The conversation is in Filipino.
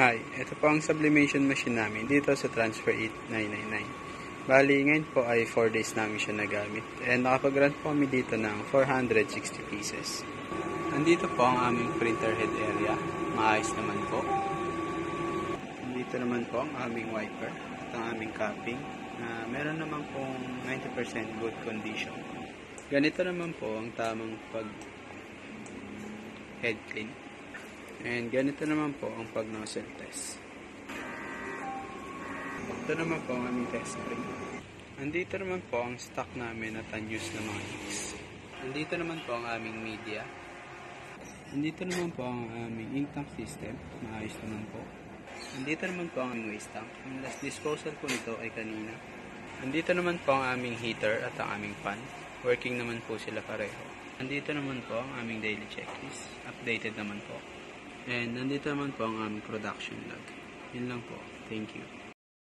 Hi, ito po ang sublimation machine namin dito sa Transfer 8999. Bali, ngayon po ay 4 days namin siya nagamit. And nakapag-run po kami dito ng 460 pieces. Nandito po ang aming printer head area. Maayos naman po. Nandito naman po ang aming wiper at ang aming capping. Meron naman pong 90% good condition. Ganito naman po ang tamang head clean. And ganito naman po ang pag-nozzle test. Ito naman po ang aming test spring. Andito naman po ang stock namin at unused na mga inks. Andito naman po ang aming media. Andito naman po ang aming ink tank system. Maayos naman po. Andito naman po ang aming waste tank. Ang last disposal po nito ay kanina. Andito naman po ang aming heater at ang aming fan. Working naman po sila pareho. Andito naman po ang aming daily checklist. Updated naman po. And nandito naman po ang aming production log. Yun lang po. Thank you.